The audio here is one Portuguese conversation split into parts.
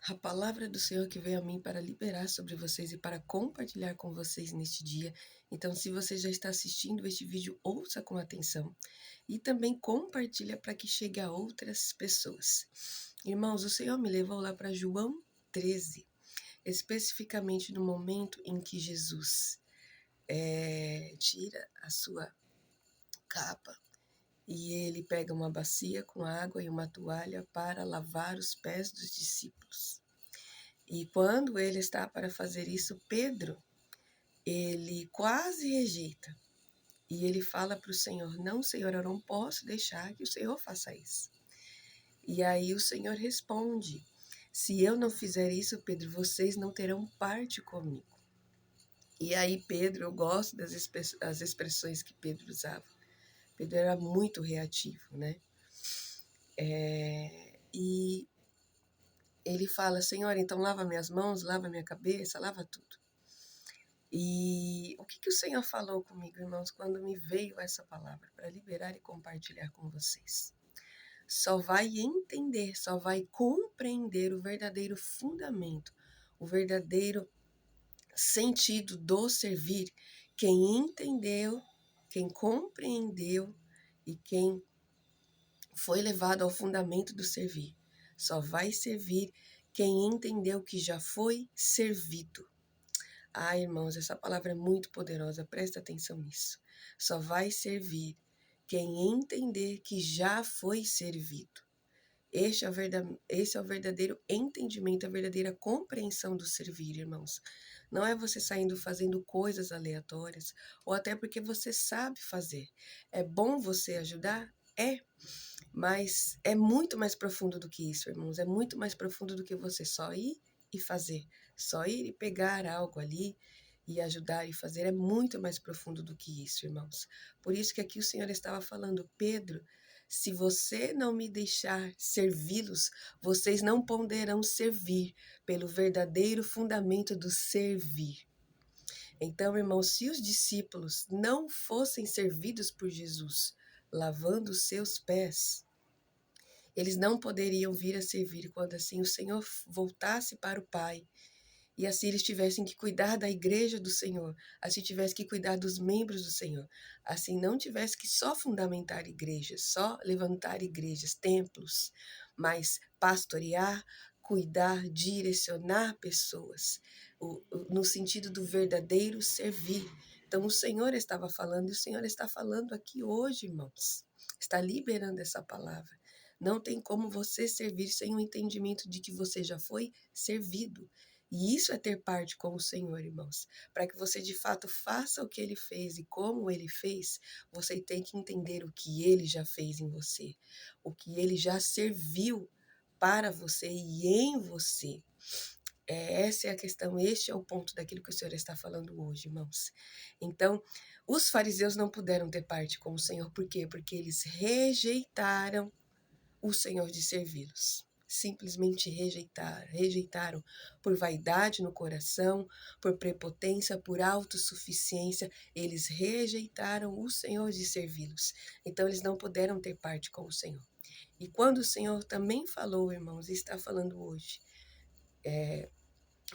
A palavra do Senhor que veio a mim para liberar sobre vocês e para compartilhar com vocês neste dia. Então, se você já está assistindo este vídeo, ouça com atenção e também compartilha para que chegue a outras pessoas. Irmãos, o Senhor me levou lá para João 13, especificamente no momento em que Jesus tira a sua capa e ele pega uma bacia com água e uma toalha para lavar os pés dos discípulos. E quando ele está para fazer isso, Pedro, ele quase rejeita. E ele fala para o Senhor, não, Senhor, eu não posso deixar que o Senhor faça isso. E aí o Senhor responde, se eu não fizer isso, Pedro, vocês não terão parte comigo. E aí Pedro, eu gosto das expressões que Pedro usava. Pedro era muito reativo, né? E ele fala, Senhor, então lava minhas mãos, lava minha cabeça, lava tudo. E o que o Senhor falou comigo, irmãos, quando me veio essa palavra para liberar e compartilhar com vocês? Só vai entender, só vai compreender o verdadeiro fundamento, o verdadeiro sentido do servir, quem entendeu, quem compreendeu e quem foi levado ao fundamento do servir. Só vai servir quem entendeu que já foi servido. Ah, irmãos, essa palavra é muito poderosa, presta atenção nisso. Só vai servir quem entender que já foi servido. Esse é o verdadeiro entendimento, a verdadeira compreensão do servir, irmãos. Não é você saindo fazendo coisas aleatórias, ou até porque você sabe fazer. É bom você ajudar? É. Mas é muito mais profundo do que isso, irmãos. É muito mais profundo do que você só ir e fazer. Só ir e pegar algo ali e ajudar e fazer. É muito mais profundo do que isso, irmãos. Por isso que aqui o Senhor estava falando, Pedro, se você não me deixar servi-los, vocês não poderão servir pelo verdadeiro fundamento do servir. Então, irmãos, se os discípulos não fossem servidos por Jesus, lavando os seus pés, eles não poderiam vir a servir quando assim o Senhor voltasse para o Pai. E assim eles tivessem que cuidar da igreja do Senhor, assim tivessem que cuidar dos membros do Senhor, assim não tivesse que só fundamentar igrejas, só levantar igrejas, templos, mas pastorear, cuidar, direcionar pessoas, no sentido do verdadeiro servir. Então o Senhor estava falando e o Senhor está falando aqui hoje, irmãos, está liberando essa palavra. Não tem como você servir sem o entendimento de que você já foi servido. E isso é ter parte com o Senhor, irmãos. Para que você de fato faça o que Ele fez e como Ele fez, você tem que entender o que Ele já fez em você, o que Ele já serviu para você e em você. Essa é a questão, este é o ponto daquilo que o Senhor está falando hoje, irmãos. Então, os fariseus não puderam ter parte com o Senhor, por quê? Porque eles rejeitaram o Senhor de servi-los. Simplesmente rejeitaram por vaidade no coração, por prepotência, por autossuficiência, eles rejeitaram o Senhor de servi-los. Então eles não puderam ter parte com o Senhor. E quando o Senhor também falou, irmãos, e está falando hoje,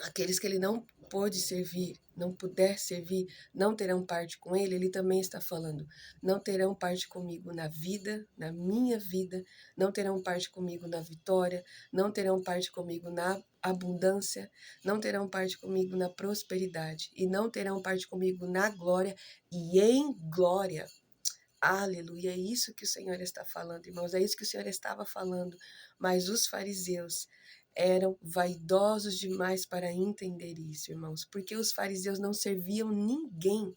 aqueles que ele não pôde servir, não puder servir, não terão parte com ele, ele também está falando, não terão parte comigo na vida, na minha vida, não terão parte comigo na vitória, não terão parte comigo na abundância, não terão parte comigo na prosperidade, e não terão parte comigo na glória e em glória. Aleluia, é isso que o Senhor está falando, irmãos, é isso que o Senhor estava falando, mas os fariseus eram vaidosos demais para entender isso, irmãos, porque os fariseus não serviam ninguém,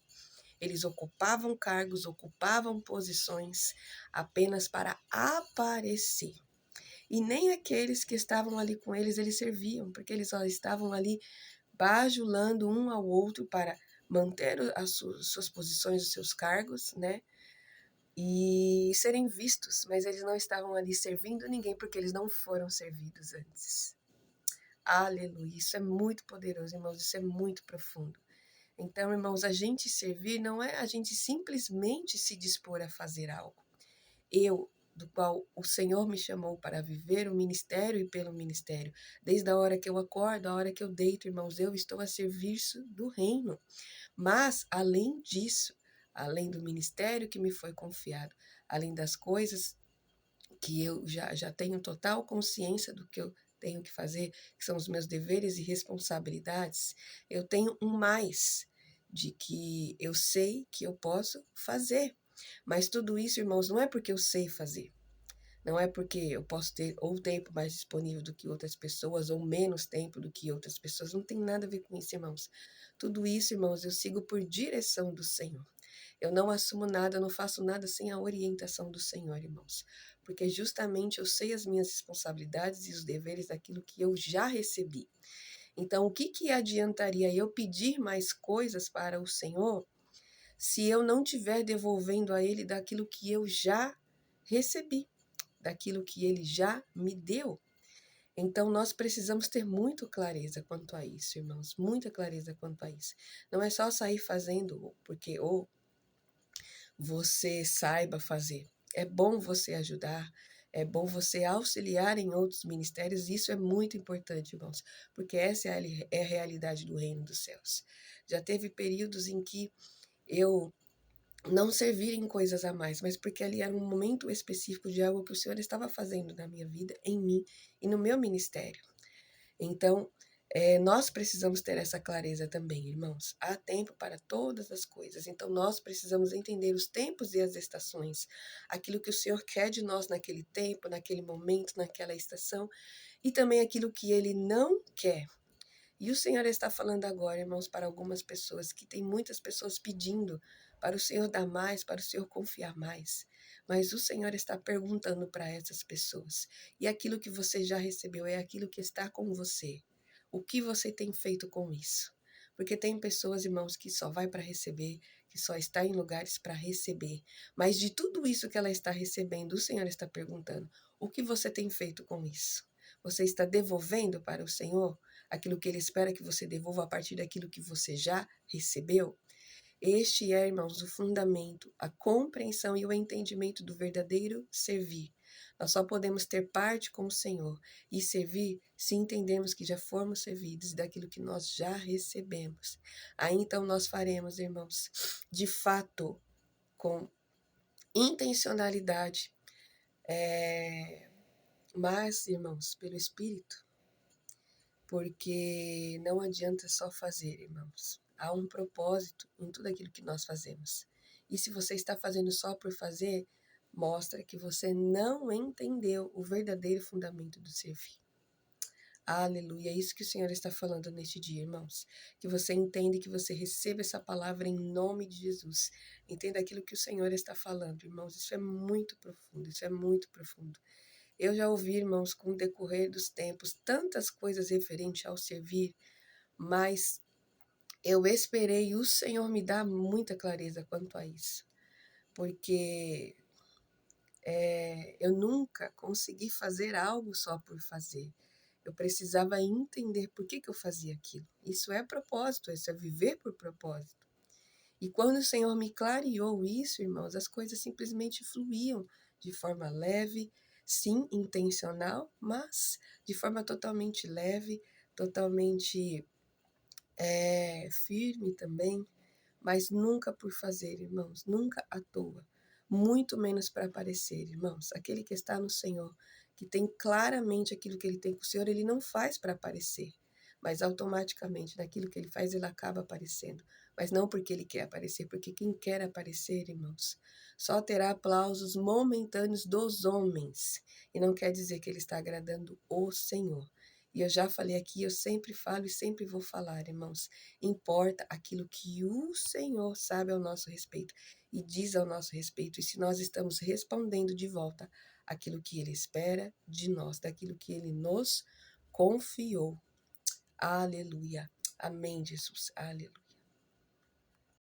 eles ocupavam cargos, ocupavam posições apenas para aparecer, e nem aqueles que estavam ali com eles serviam, porque eles só estavam ali bajulando um ao outro para manter as suas posições, os seus cargos, né? E serem vistos, mas eles não estavam ali servindo ninguém porque eles não foram servidos antes. Aleluia, isso é muito poderoso, irmãos, isso é muito profundo. Então, irmãos, a gente servir não é a gente simplesmente se dispor a fazer algo. Eu do qual o Senhor me chamou para viver o ministério e pelo ministério. Desde a hora que eu acordo, a hora que eu deito, irmãos, eu estou a serviço do reino. Mas, além disso, além do ministério que me foi confiado, além das coisas que eu já tenho total consciência do que eu tenho que fazer, que são os meus deveres e responsabilidades, eu tenho um mais de que eu sei que eu posso fazer. Mas tudo isso, irmãos, não é porque eu sei fazer. Não é porque eu posso ter ou tempo mais disponível do que outras pessoas, ou menos tempo do que outras pessoas. Não tem nada a ver com isso, irmãos. Tudo isso, irmãos, eu sigo por direção do Senhor. Eu não assumo nada, eu não faço nada sem a orientação do Senhor, irmãos. Porque justamente eu sei as minhas responsabilidades e os deveres daquilo que eu já recebi. Então, o que que adiantaria eu pedir mais coisas para o Senhor se eu não estiver devolvendo a Ele daquilo que eu já recebi, daquilo que Ele já me deu? Então, nós precisamos ter muito clareza quanto a isso, irmãos, muita clareza quanto a isso. Não é só sair fazendo porque ou você saiba fazer. É bom você ajudar, é bom você auxiliar em outros ministérios, isso é muito importante, irmãos, porque essa é a realidade do reino dos céus. Já teve períodos em que eu não servir em coisas a mais, mas porque ali era um momento específico de algo que o Senhor estava fazendo na minha vida, em mim e no meu ministério. Então, nós precisamos ter essa clareza também, irmãos. Há tempo para todas as coisas. Então, nós precisamos entender os tempos e as estações. Aquilo que o Senhor quer de nós naquele tempo, naquele momento, naquela estação. E também aquilo que Ele não quer. E o Senhor está falando agora, irmãos, para algumas pessoas, que tem muitas pessoas pedindo para o Senhor dar mais, para o Senhor confiar mais. Mas o Senhor está perguntando para essas pessoas: e aquilo que você já recebeu é aquilo que está com você? O que você tem feito com isso? Porque tem pessoas, irmãos, que só vai para receber, que só está em lugares para receber. Mas de tudo isso que ela está recebendo, o Senhor está perguntando: o que você tem feito com isso? Você está devolvendo para o Senhor aquilo que Ele espera que você devolva a partir daquilo que você já recebeu? Este é, irmãos, o fundamento, a compreensão e o entendimento do verdadeiro servir. Nós só podemos ter parte com o Senhor e servir se entendemos que já fomos servidos daquilo que nós já recebemos. Aí então nós faremos, irmãos, de fato, com intencionalidade, mas, irmãos, pelo Espírito, porque não adianta só fazer, irmãos. Há um propósito em tudo aquilo que nós fazemos. E se você está fazendo só por fazer, mostra que você não entendeu o verdadeiro fundamento do servir. Aleluia, é isso que o Senhor está falando neste dia, irmãos. Que você entenda, que você receba essa palavra em nome de Jesus. Entenda aquilo que o Senhor está falando, irmãos. Isso é muito profundo, isso é muito profundo. Eu já ouvi, irmãos, com o decorrer dos tempos, tantas coisas referentes ao servir, mas eu esperei o Senhor me dar muita clareza quanto a isso, porque eu nunca consegui fazer algo só por fazer. Eu precisava entender por que eu fazia aquilo. Isso é propósito, isso é viver por propósito. E quando o Senhor me clareou isso, irmãos, as coisas simplesmente fluíam de forma leve, sim, intencional, mas de forma totalmente leve, totalmente firme também, mas nunca por fazer, irmãos, nunca à toa, muito menos para aparecer, irmãos. Aquele que está no Senhor, que tem claramente aquilo que ele tem com o Senhor, ele não faz para aparecer, mas automaticamente naquilo que ele faz, ele acaba aparecendo. Mas não porque ele quer aparecer, porque quem quer aparecer, irmãos, só terá aplausos momentâneos dos homens, e não quer dizer que ele está agradando o Senhor. E eu já falei aqui, eu sempre falo e sempre vou falar, irmãos. Importa aquilo que o Senhor sabe ao nosso respeito e diz ao nosso respeito. E se nós estamos respondendo de volta aquilo que Ele espera de nós, daquilo que Ele nos confiou. Aleluia. Amém, Jesus. Aleluia.